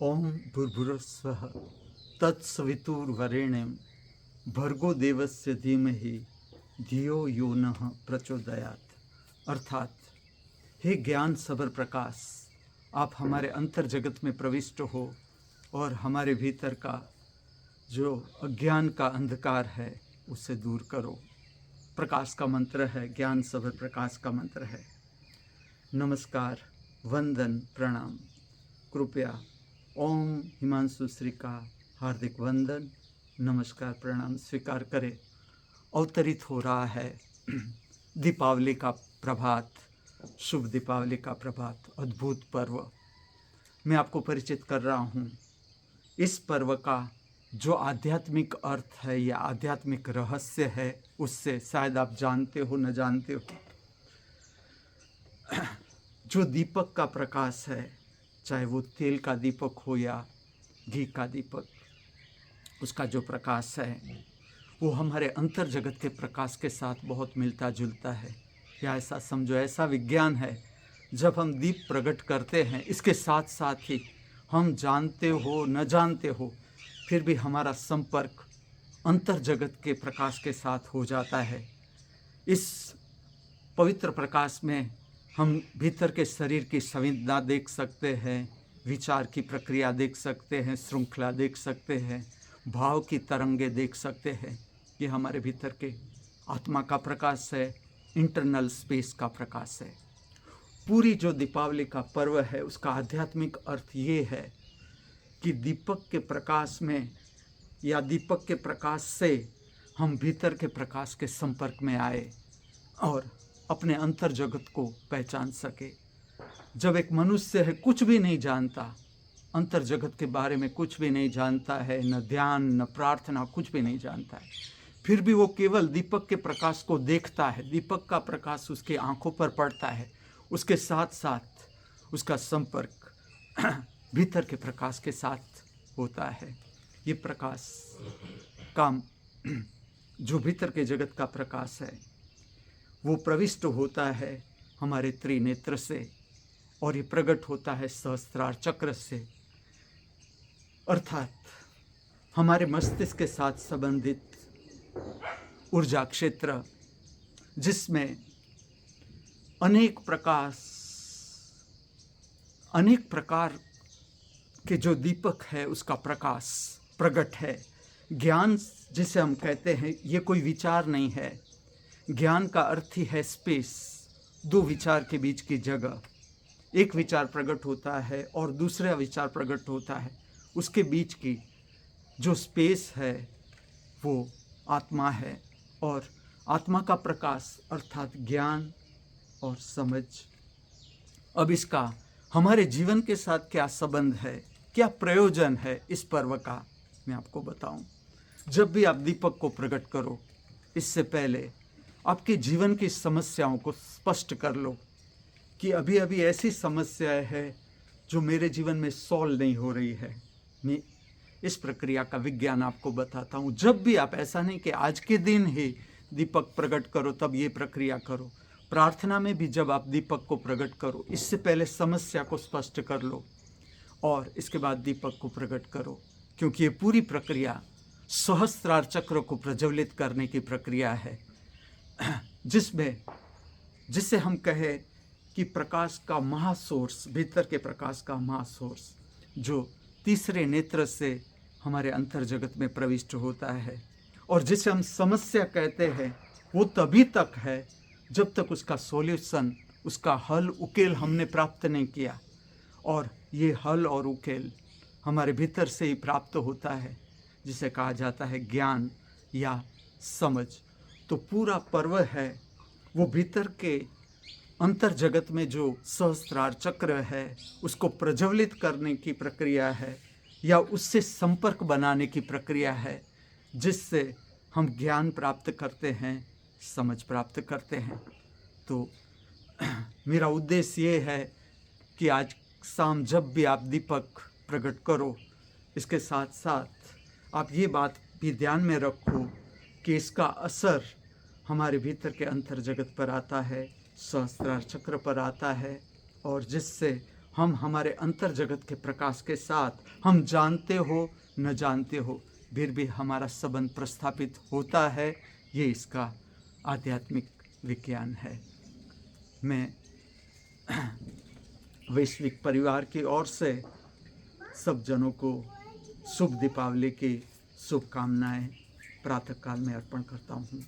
ओम भूर्भुवस्सुवः तत्सवितुर्वरेण्यं भर्गो देवस्य धीमहि धियो यो नः प्रचोदयात्। अर्थात, हे ज्ञान सबर प्रकाश, आप हमारे अंतर जगत में प्रविष्ट हो और हमारे भीतर का जो अज्ञान का अंधकार है उसे दूर करो। प्रकाश का मंत्र है, ज्ञान सबर प्रकाश का मंत्र है। नमस्कार, वंदन, प्रणाम। कृपया ओम हिमांशु श्री का हार्दिक वंदन, नमस्कार, प्रणाम स्वीकार करें। अवतरित हो रहा है दीपावली का प्रभात, शुभ दीपावली का प्रभात, अद्भुत पर्व। मैं आपको परिचित कर रहा हूँ इस पर्व का जो आध्यात्मिक अर्थ है या आध्यात्मिक रहस्य है, उससे शायद आप जानते हो न जानते हो। जो दीपक का प्रकाश है, चाहे वो तेल का दीपक हो या घी का दीपक, उसका जो प्रकाश है वो हमारे अंतर जगत के प्रकाश के साथ बहुत मिलता जुलता है। या ऐसा समझो, ऐसा विज्ञान है, जब हम दीप प्रकट करते हैं, इसके साथ साथ ही हम जानते हो न जानते हो फिर भी हमारा संपर्क अंतर जगत के प्रकाश के साथ हो जाता है। इस पवित्र प्रकाश में हम भीतर के शरीर की संवेदना देख सकते हैं, विचार की प्रक्रिया देख सकते हैं, श्रृंखला देख सकते हैं, भाव की तरंगे देख सकते हैं। ये हमारे भीतर के आत्मा का प्रकाश है, इंटरनल स्पेस का प्रकाश है। पूरी जो दीपावली का पर्व है उसका आध्यात्मिक अर्थ ये है कि दीपक के प्रकाश में या दीपक के प्रकाश से हम भीतर के प्रकाश के संपर्क में आए और अपने अंतर जगत को पहचान सके। जब एक मनुष्य है, कुछ भी नहीं जानता, अंतर जगत के बारे में कुछ भी नहीं जानता है, न ध्यान न प्रार्थना, कुछ भी नहीं जानता है, फिर भी वो केवल दीपक के प्रकाश को देखता है। दीपक का प्रकाश उसके आंखों पर पड़ता है, उसके साथ साथ उसका संपर्क भीतर के प्रकाश के साथ होता है। ये प्रकाश का जो भीतर के जगत का प्रकाश है वो प्रविष्ट होता है हमारे त्रिनेत्र से और ये प्रकट होता है सहस्त्रार चक्र से, अर्थात हमारे मस्तिष्क के साथ संबंधित ऊर्जा क्षेत्र, जिसमें अनेक प्रकार के जो दीपक है उसका प्रकाश प्रकट है। ज्ञान जिसे हम कहते हैं, ये कोई विचार नहीं है। ज्ञान का अर्थ ही है स्पेस, दो विचार के बीच की जगह। एक विचार प्रकट होता है और दूसरा विचार प्रकट होता है, उसके बीच की जो स्पेस है वो आत्मा है। और आत्मा का प्रकाश अर्थात ज्ञान और समझ। अब इसका हमारे जीवन के साथ क्या संबंध है, क्या प्रयोजन है इस पर्व का, मैं आपको बताऊं। जब भी आप दीपक को प्रकट करो, इससे पहले आपके जीवन की समस्याओं को स्पष्ट कर लो कि अभी अभी ऐसी समस्याएं हैं जो मेरे जीवन में सॉल्व नहीं हो रही है। मैं इस प्रक्रिया का विज्ञान आपको बताता हूँ। जब भी आप, ऐसा नहीं कि आज के दिन ही दीपक प्रकट करो तब ये प्रक्रिया करो, प्रार्थना में भी जब आप दीपक को प्रकट करो, इससे पहले समस्या को स्पष्ट कर लो और इसके बाद दीपक को प्रकट करो, क्योंकि ये पूरी प्रक्रिया सहस्त्रार चक्र को प्रज्वलित करने की प्रक्रिया है, जिससे हम कहें कि प्रकाश का महासोर्स, भीतर के प्रकाश का महासोर्स जो तीसरे नेत्र से हमारे अंतर जगत में प्रविष्ट होता है, और जिसे हम समस्या कहते हैं, वो तभी तक है जब तक उसका सॉल्यूशन, उसका हल उकेल हमने प्राप्त नहीं किया। और ये हल और उकेल हमारे भीतर से ही प्राप्त होता है, जिसे कहा जाता है ज्ञान या समझ। तो पूरा पर्व है वो भीतर के अंतर जगत में जो सहस्त्रार चक्र है उसको प्रज्वलित करने की प्रक्रिया है, या उससे संपर्क बनाने की प्रक्रिया है, जिससे हम ज्ञान प्राप्त करते हैं, समझ प्राप्त करते हैं। तो मेरा उद्देश्य ये है कि आज शाम जब भी आप दीपक प्रकट करो, इसके साथ साथ आप ये बात भी ध्यान में रखो कि इसका असर हमारे भीतर के अंतर जगत पर आता है, सहस्त्रार चक्र पर आता है, और जिससे हम हमारे अंतर जगत के प्रकाश के साथ, हम जानते हो न जानते हो, फिर भी हमारा संबंध प्रस्थापित होता है। ये इसका आध्यात्मिक विज्ञान है। मैं वैश्विक परिवार की ओर से सब जनों को शुभ दीपावली की शुभकामनाएं प्रातःकाल में अर्पण करता हूँ।